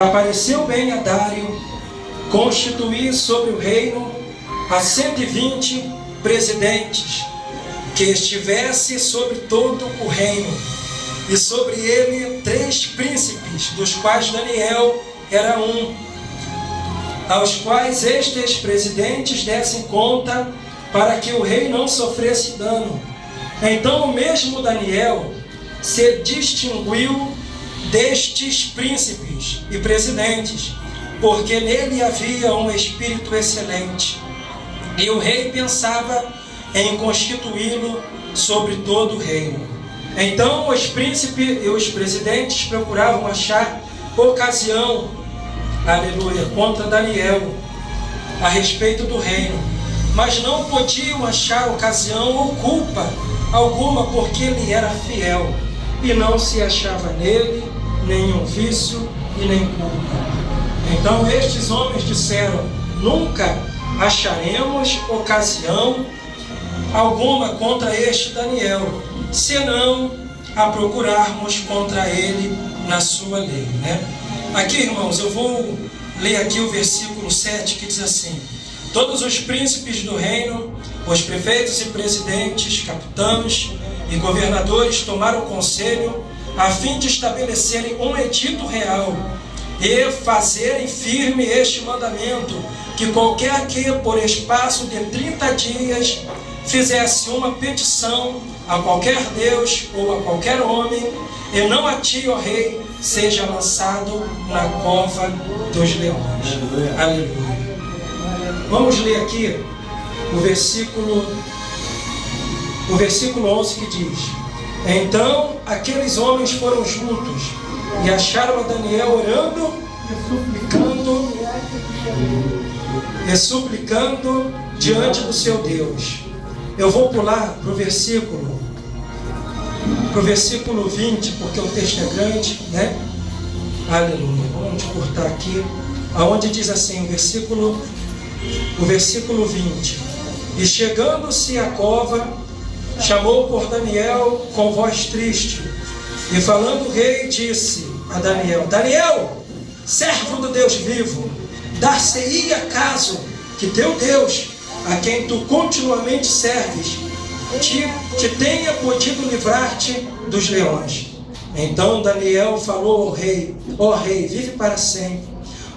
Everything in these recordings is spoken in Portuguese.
Apareceu bem a Dário constituir sobre o reino a 120 presidentes, que estivesse sobre todo o reino, e sobre ele 3 príncipes, dos quais Daniel era um, aos quais estes presidentes dessem conta, para que o rei não sofresse dano. Então o mesmo Daniel se distinguiu destes príncipes e presidentes, porque nele havia um espírito excelente, e o rei pensava em constituí-lo sobre todo o reino. Então os príncipes e os presidentes procuravam achar ocasião, aleluia, contra Daniel a respeito do reino, mas não podiam achar ocasião ou culpa alguma, porque ele era fiel, e não se achava nele nenhum vício e nem culpa. Então estes homens disseram: nunca acharemos ocasião alguma contra este Daniel, senão a procurarmos contra ele na sua lei, Aqui, irmãos, eu vou ler aqui o versículo 7, que diz assim: todos os príncipes do reino, os prefeitos e presidentes, capitães e governadores tomaram conselho a fim de estabelecerem um edito real e fazerem firme este mandamento, que qualquer que por espaço de 30 dias fizesse uma petição a qualquer Deus ou a qualquer homem, e não a ti, ó rei, seja lançado na cova dos leões. Aleluia. Vamos ler aqui o versículo 11, que diz: então aqueles homens foram juntos e acharam a Daniel orando e suplicando diante do seu Deus. Eu vou pular para o versículo 20, porque o texto é grande, Aleluia. Vamos cortar aqui, aonde diz assim, o versículo 20: e chegando-se à cova, chamou por Daniel com voz triste, e falando o rei, disse a Daniel: Daniel, servo do Deus vivo, dar-se-ia caso que teu Deus, a quem tu continuamente serves, te tenha podido livrar-te dos leões. Então Daniel falou ao rei: ó rei, vive para sempre.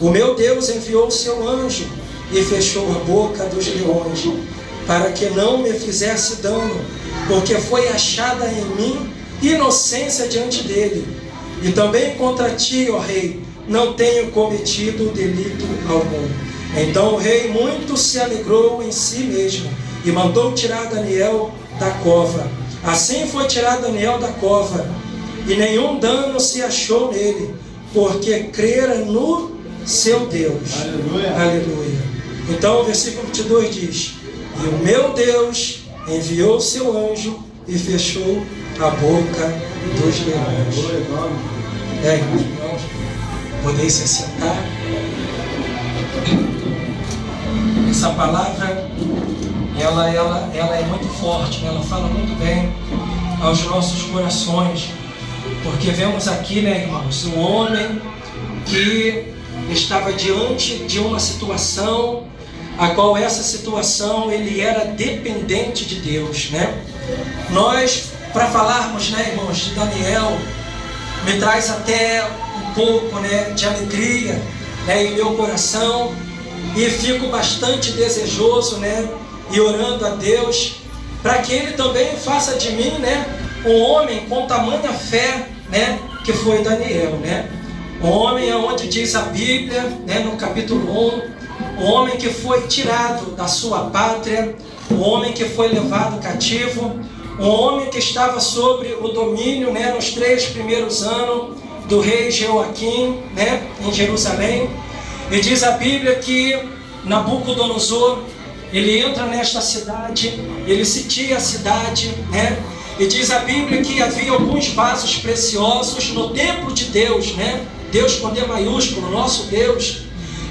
O meu Deus enviou o seu anjo e fechou a boca dos leões, para que não me fizesse dano, porque foi achada em mim inocência diante dele. E também contra ti, ó rei, não tenho cometido delito algum. Então o rei muito se alegrou em si mesmo e mandou tirar Daniel da cova. Assim foi tirado Daniel da cova, e nenhum dano se achou nele, porque crera no seu Deus. Aleluia. Aleluia. Então o versículo 22 diz: e o meu Deus enviou seu anjo e fechou a boca dos leões. Irmãos, podem se assentar. Essa palavra, ela é muito forte, ela fala muito bem aos nossos corações, porque vemos aqui, irmãos, um homem que estava diante de uma situação, a qual essa situação ele era dependente de Deus, Nós, para falarmos, irmãos, de Daniel, me traz até um pouco, de alegria, em meu coração, e fico bastante desejoso, e orando a Deus, para que Ele também faça de mim, um homem com tamanha fé, que foi Daniel, Um homem onde diz a Bíblia, no capítulo 1, um homem que foi tirado da sua pátria, um homem que foi levado cativo, um homem que estava sobre o domínio, nos 3 primeiros anos do rei Jeoaquim, em Jerusalém. E diz a Bíblia que Nabucodonosor, ele entra nesta cidade, ele sitia a cidade, e diz a Bíblia que havia alguns vasos preciosos no templo de Deus, Deus com D maiúsculo, nosso Deus.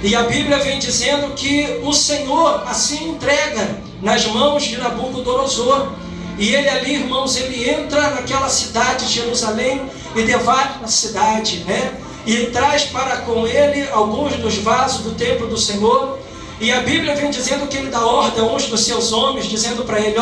E a Bíblia vem dizendo que o Senhor assim entrega nas mãos de Nabucodonosor. E ele ali, irmãos, ele entra naquela cidade de Jerusalém e devasta a cidade, e traz para com ele alguns dos vasos do templo do Senhor. E a Bíblia vem dizendo que ele dá ordem a uns dos seus homens, dizendo para ele,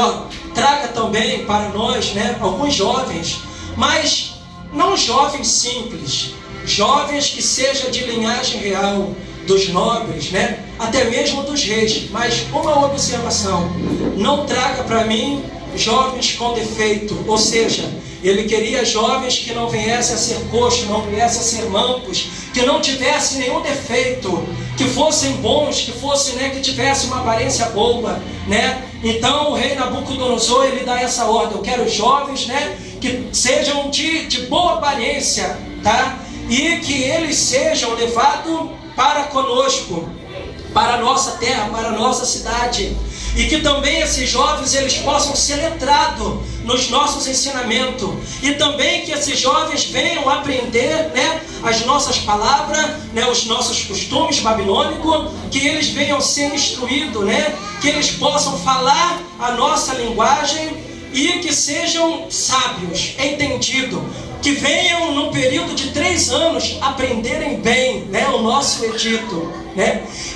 traga também para nós, alguns jovens, mas não jovens simples, jovens que sejam de linhagem real, dos nobres, até mesmo dos reis. Mas uma observação, não traga para mim jovens com defeito, ou seja, ele queria jovens que não viessem a ser coxos, não viessem a ser mancos, que não tivessem nenhum defeito, que fossem bons, que fossem, que tivessem uma aparência boa, Então o rei Nabucodonosor, ele dá essa ordem, eu quero jovens, que sejam de boa aparência, tá? E que eles sejam levados para conosco, para a nossa terra, para a nossa cidade. E que também esses jovens eles possam ser letrados nos nossos ensinamentos. E também que esses jovens venham aprender as nossas palavras, os nossos costumes babilônicos, que eles venham ser instruídos, que eles possam falar a nossa linguagem e que sejam sábios, entendidos. Que venham num período de 3 anos aprenderem bem o nosso edito.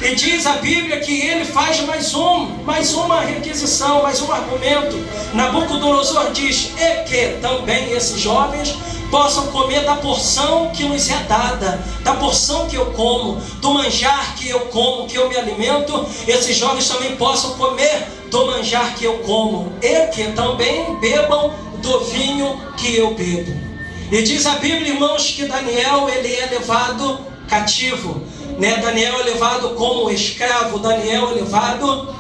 E diz a Bíblia que ele faz mais uma requisição, mais um argumento. Nabucodonosor diz, e que também esses jovens possam comer da porção que nos é dada, da porção que eu como, do manjar que eu como, que eu me alimento, esses jovens também possam comer do manjar que eu como, e que também bebam do vinho que eu bebo. E diz a Bíblia, irmãos, que Daniel ele é levado cativo, Daniel é levado como escravo, Daniel é levado,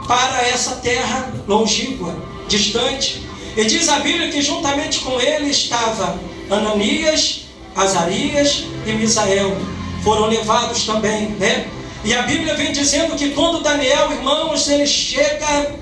para essa terra longínqua, distante. E diz a Bíblia que juntamente com ele estava Ananias, Azarias e Misael, foram levados também, E a Bíblia vem dizendo que quando Daniel, irmãos, ele chega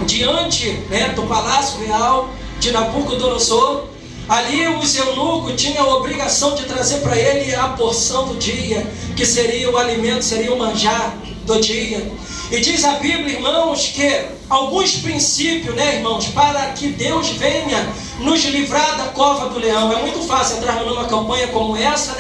diante, do palácio real de Nabucodonosor, ali os eunucos tinham a obrigação de trazer para ele a porção do dia, que seria o alimento, seria o manjar do dia. E diz a Bíblia, irmãos, que alguns princípios, irmãos, para que Deus venha nos livrar da cova do leão. É muito fácil entrar numa campanha como essa,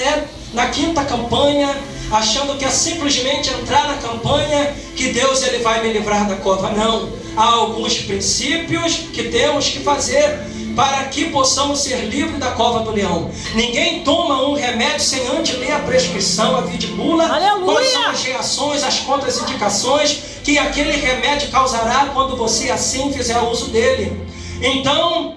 na 5ª campanha, achando que é simplesmente entrar na campanha que Deus ele vai me livrar da cova. Não, há alguns princípios que temos que fazer para que possamos ser livres da cova do leão. Ninguém toma um remédio sem antes ler a prescrição, a bula, quais são as reações, as contraindicações que aquele remédio causará quando você assim fizer uso dele. Então,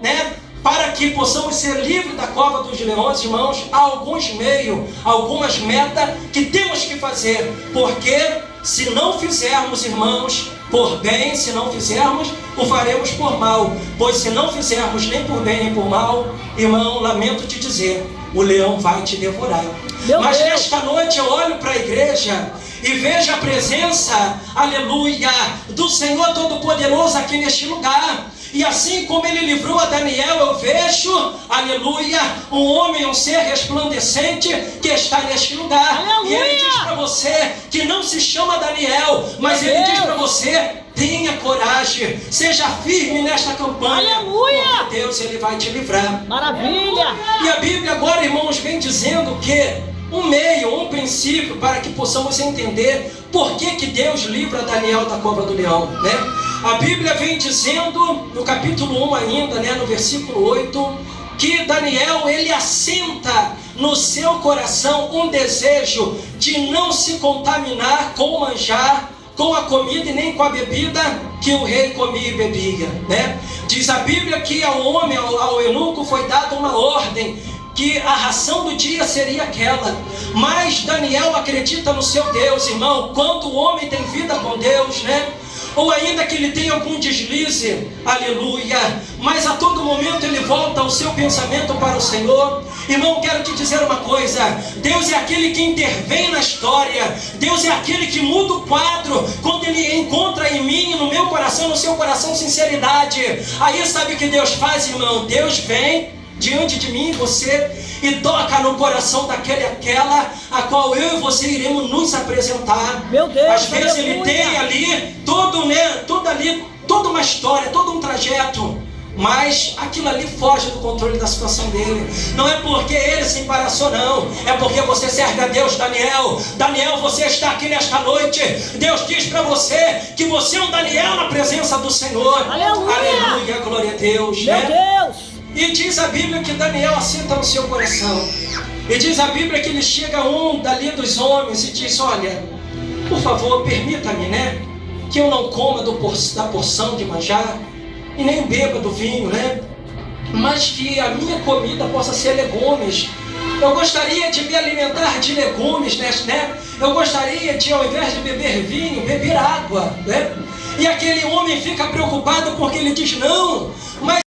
para que possamos ser livres da cova dos leões, irmãos, há alguns meios, algumas metas que temos que fazer, porque se não fizermos, irmãos, por bem, se não fizermos, o faremos por mal. Pois se não fizermos nem por bem nem por mal, irmão, lamento te dizer, o leão vai te devorar. Mas nesta noite eu olho para a igreja e vejo a presença, aleluia, do Senhor Todo-Poderoso aqui neste lugar. E assim como ele livrou a Daniel, eu vejo, aleluia, um homem, um ser resplandecente que está neste lugar. Aleluia. E ele diz para você que não se chama Daniel, mas ele diz para você, tenha coragem, seja firme nesta campanha. Aleluia. Porque Deus ele vai te livrar. Maravilha! E a Bíblia agora, irmãos, vem dizendo que um meio, um princípio para que possamos entender por que Deus livra Daniel da cova do leão, A Bíblia vem dizendo, no capítulo 1 ainda, no versículo 8, que Daniel, ele assenta no seu coração um desejo de não se contaminar com o manjar, com a comida e nem com a bebida que o rei comia e bebia, Diz a Bíblia que ao homem, ao eunuco, foi dada uma ordem, que a ração do dia seria aquela. Mas Daniel acredita no seu Deus, irmão. Quando o homem tem vida com Deus, ou ainda que ele tenha algum deslize, aleluia, mas a todo momento ele volta o seu pensamento para o Senhor. Irmão, quero te dizer uma coisa, Deus é aquele que intervém na história, Deus é aquele que muda o quadro, quando ele encontra em mim, no meu coração, no seu coração, sinceridade. Aí sabe o que Deus faz, irmão? Deus vem diante de mim e você e toca no coração daquele e aquela a qual eu e você iremos nos apresentar. Meu Deus, às vezes aleluia. Ele tem ali toda uma história, todo um trajeto, Mas aquilo ali foge do controle da situação dele. Não é porque ele se embaraçou, não. É porque você serve a Deus, Daniel. Daniel, você está aqui nesta noite. Deus diz para você que você é um Daniel na presença do Senhor. Aleluia! Aleluia, glória a Deus. Meu Deus! E diz a Bíblia que Daniel assenta no seu coração. E diz a Bíblia que ele chega um dali dos homens e diz: olha, por favor, permita-me, que eu não coma da porção de manjar e nem beba do vinho, mas que a minha comida possa ser legumes. Eu gostaria de me alimentar de legumes, Eu gostaria de, ao invés de beber vinho, beber água, E aquele homem fica preocupado porque ele diz: não, mas